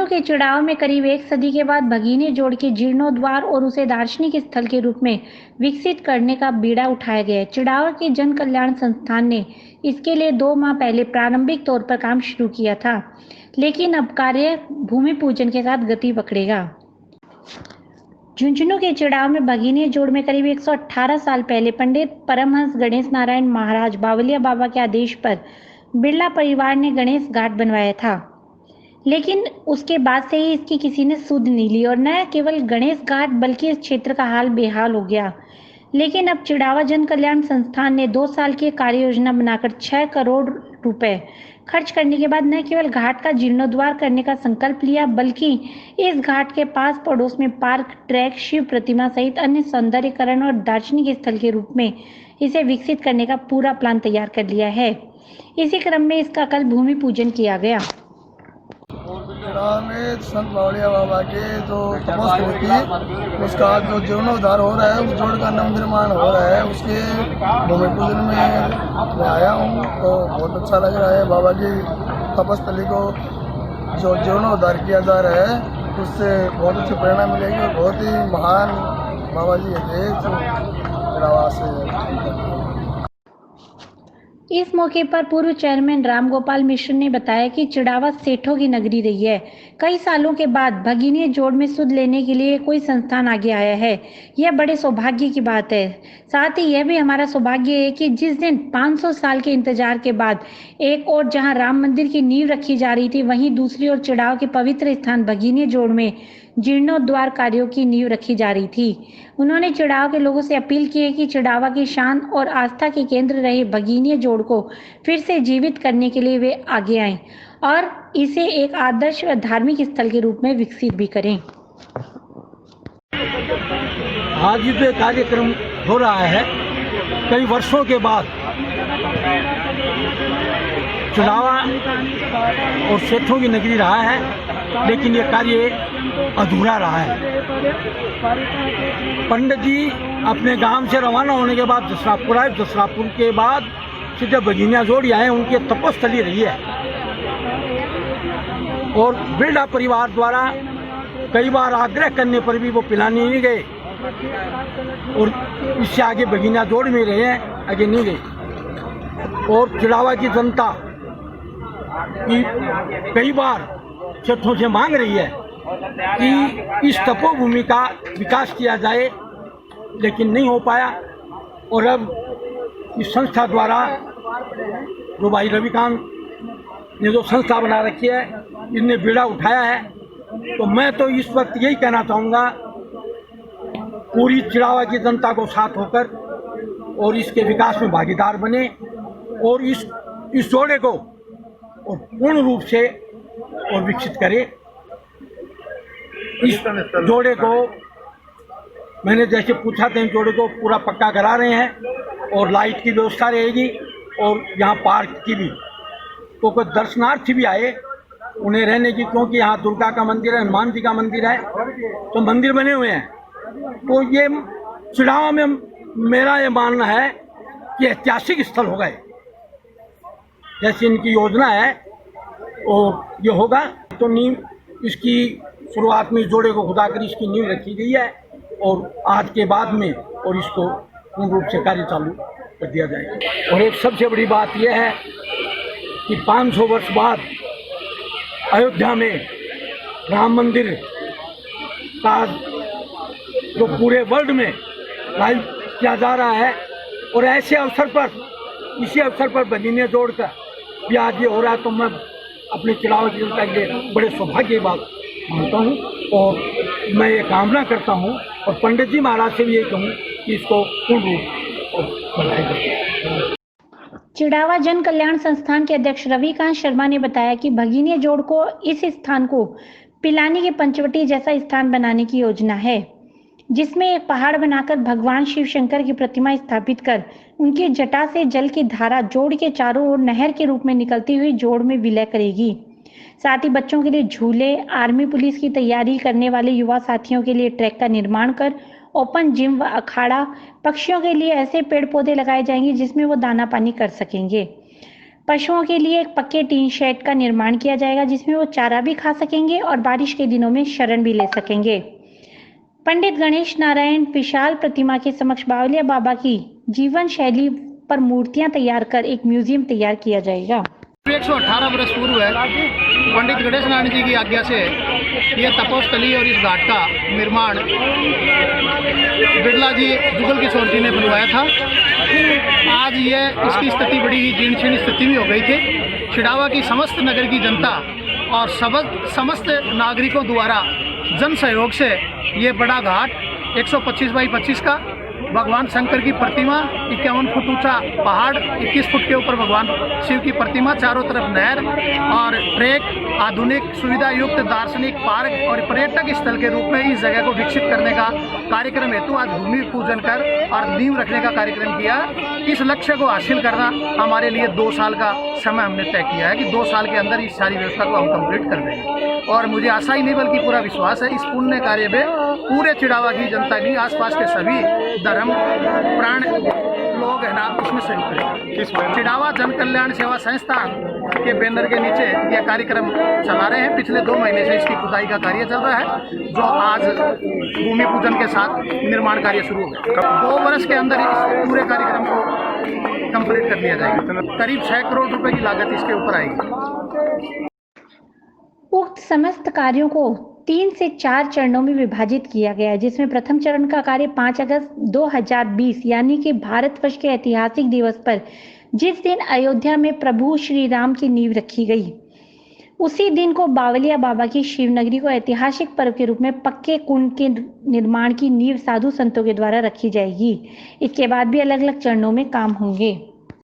के चिड़ाव में करीब एक सदी के बाद भगीनी जोड़ के जीर्णोद्वार और उसे दार्शनिक स्थल के रूप में विकसित करने का बीड़ा उठाया गया है। चिड़ाव के जन कल्याण संस्थान ने इसके लिए 2 माह पहले प्रारंभिक तौर पर काम शुरू किया था, लेकिन अब कार्य भूमि पूजन के साथ गति पकड़ेगा। झुंझुनू के चिड़ाव में भगीनी जोड़ में करीब 118 साल पहले पंडित परमहंस गणेश नारायण महाराज बावलिया बाबा के आदेश पर बिरला परिवार ने गणेश घाट बनवाया था, लेकिन उसके बाद से ही इसकी किसी ने सुध नहीं ली और न केवल गणेश घाट बल्कि इस क्षेत्र का हाल बेहाल हो गया। लेकिन अब चिड़ावा जन कल्याण संस्थान ने 2 साल की कार्य योजना बनाकर 6 करोड़ रुपए खर्च करने के बाद न केवल घाट का जीर्णोद्वार करने का संकल्प लिया, बल्कि इस घाट के पास पड़ोस में पार्क, ट्रैक, शिव प्रतिमा सहित अन्य सौंदर्यीकरण और दार्शनिक स्थल के रूप में इसे विकसित करने का पूरा प्लान तैयार कर लिया है। इसी क्रम में इसका कल भूमि पूजन किया गया। में संत बावलिया बाबा के जो तपस्या थी उसका जो जीर्णोद्धार हो रहा है, उस जोड़ का नवनिर्माण हो रहा है, उसके भूमि पूजन में मैं आया हूँ तो बहुत अच्छा लग रहा है। बाबा की तपस्थली को जो जीर्णोद्धार किया जा रहा है उससे बहुत अच्छी प्रेरणा मिलेगी और बहुत ही महान बाबा जी है जो प्रवास है। इस मौके पर पूर्व चेयरमैन रामगोपाल मिश्र ने बताया कि चिड़ावा सेठों की नगरी रही है। कई सालों के बाद भगीनी जोड़ में सुध लेने के लिए कोई संस्थान आगे आया है, यह बड़े सौभाग्य की बात है। साथ ही यह भी हमारा सौभाग्य है कि जिस दिन 500 साल के इंतजार के बाद एक और जहां राम मंदिर की नींव रखी जा रही थी, वहीं दूसरी ओर चिड़ाव के पवित्र स्थान भगीनी जोड़ में जीर्णोद्वार कार्यों की नींव रखी जा रही थी। उन्होंने चिड़ाव के लोगों से अपील की है कि चिड़ावा की शान और आस्था के केंद्र रहे भगीनी जोड़ को फिर से जीवित करने के लिए वे आगे आएं और इसे एक आदर्श व धार्मिक स्थल के रूप में विकसित भी करें। आज जो कार्यक्रम हो रहा है, कई वर्षों के बाद चिड़ावा और सेठों की नगरी रहा है, लेकिन ये कार्य अधूरा रहा है। पंडित जी अपने गांव से रवाना होने के बाद दसरापुर आए, दसरापुर के बाद सीधे भगीनिया जोड़ी आए, उनकी तपस्थली रही है और बिरला परिवार द्वारा कई बार आग्रह करने पर भी वो पिलाने नहीं गए और इससे आगे भगीनिया जोड़ में रहे हैं, आगे नहीं गए। और चिड़ावा की जनता की कई बार सेठों से मांग रही है कि इस तपोभूमि का विकास किया जाए, लेकिन नहीं हो पाया। और अब इस संस्था द्वारा जो भाई रविकांत ने जो संस्था बना रखी है, इनने बीड़ा उठाया है, तो मैं तो इस वक्त यही कहना चाहूँगा पूरी चिड़ावा की जनता को साथ होकर और इसके विकास में भागीदार बने और इस जोड़े को और पूर्ण रूप से और विकसित करे। इस जोड़े को मैंने जैसे पूछा था, इन जोड़े को पूरा पक्का करा रहे हैं और लाइट की व्यवस्था रहेगी और यहाँ पार्क की भी, तो कोई दर्शनार्थी भी आए उन्हें रहने की, क्योंकि यहाँ दुर्गा का मंदिर है, हनुमान जी का मंदिर है, तो मंदिर बने हुए हैं। तो ये चिड़ावा में मेरा ये मानना है कि ऐतिहासिक स्थल होगा, जैसी इनकी योजना है और ये होगा। तो नींव इसकी शुरुआत में जोड़े को खुदा कर इसकी नींव रखी गई है और आज के बाद में और इसको पूर्ण रूप से कार्य चालू कर दिया जाएगा। और एक सबसे बड़ी बात यह है कि 500 वर्ष बाद अयोध्या में राम मंदिर का जो पूरे वर्ल्ड में लाइव किया जा रहा है और ऐसे अवसर पर, इसी अवसर पर भगीनी जोड़ का भी आज ये हो रहा है, तो मैं अपने चिड़ावा की जनता के लिए बड़े सौभाग्य की बात मानता हूँ और मैं ये कामना करता हूँ और पंडित जी महाराज से भी ये कहूँ कि इसको पूर्ण रूप और बढ़ाया जाए। चिड़ावा जन कल्याण संस्थान के अध्यक्ष रविकांत शर्मा ने बताया कि भगीनी जोड़ को इस स्थान को पिलानी के पंचवटी जैसा स्थान बनाने की योजना है, जिसमें एक पहाड़ बनाकर भगवान शिव शंकर की प्रतिमा स्थापित कर उनकी जटा से जल की धारा जोड़ के चारों ओर नहर के रूप में निकलती हुई जोड़ में विलय करेगी। साथ ही बच्चों के लिए झूले, आर्मी पुलिस की तैयारी करने वाले युवा साथियों के लिए ट्रैक का निर्माण कर ओपन जिम व अखाड़ा, पक्षियों के लिए ऐसे पेड़ पौधे लगाए जाएंगे जिसमें वो दाना पानी कर सकेंगे। पशुओं के लिए एक पक्के टीन शेड का निर्माण किया जाएगा जिसमें वो चारा भी खा सकेंगे और बारिश के दिनों में शरण भी ले सकेंगे। पंडित गणेश नारायण विशाल प्रतिमा के समक्ष बावलिया बाबा की जीवन शैली पर मूर्तियां तैयार कर एक म्यूजियम तैयार किया जाएगा। 118 वर्ष पूर्व है पंडित गणेश नारायण जी की आज्ञा से ये तपोस्थली और इस घाट का निर्माण बिरला जी जुगल किशोर जी ने बनवाया था। आज ये इसकी स्थिति बड़ी ही जीर्ण शीर्ण स्थिति में हो गई थी। छिड़ावा की समस्त नगर की जनता और समस्त नागरिकों द्वारा जन सहयोग से ये बड़ा घाट 125 बाई 25 का भगवान शंकर की प्रतिमा, 51 फुट ऊंचा पहाड़, 21 फुट के ऊपर भगवान शिव की प्रतिमा, चारों तरफ नहर और ट्रैक, आधुनिक सुविधा युक्त दार्शनिक पार्क और पर्यटक स्थल के रूप में इस जगह को विकसित करने का कार्यक्रम हेतु आज भूमि पूजन कर और नींव रखने का कार्यक्रम किया। इस लक्ष्य को हासिल करना हमारे लिए 2 साल का समय हमने तय किया है कि 2 साल के अंदर इस सारी व्यवस्था को हम कंप्लीट कर देंगे। और मुझे आशा ही नहीं बल्कि पूरा विश्वास है इस पुण्य कार्य में पूरे चिड़ावा की जनता की, आसपास के सभी धर्म प्राण लोग है ना उसमें सहयोग करें। चिड़ावा जन कल्याण सेवा संस्थान के बैनर के नीचे यह कार्यक्रम चला रहे हैं। पिछले 2 महीने से इसकी खुदाई का कार्य चल रहा है जो आज भूमि पूजन के साथ निर्माण कार्य शुरू हो गया। 2 वर्ष के अंदर इस पूरे कार्यक्रम को कंप्लीट कर लिया जाएगा। करीब 6 करोड़ रुपए की लागत इसके ऊपर आएगी। उक्त समस्त कार्यों को 3 से 4 चरणों में विभाजित किया गया है, जिसमें प्रथम चरण का कार्य 5 अगस्त 2020 यानी कि भारतवर्ष के ऐतिहासिक दिवस पर जिस दिन अयोध्या में प्रभु श्री राम की नींव रखी गई, उसी दिन को बावलिया बाबा की शिवनगरी को ऐतिहासिक पर्व के रूप में पक्के कुंड के निर्माण की नींव साधु संतों के द्वारा रखी जाएगी। इसके बाद भी अलग अलग चरणों में काम होंगे।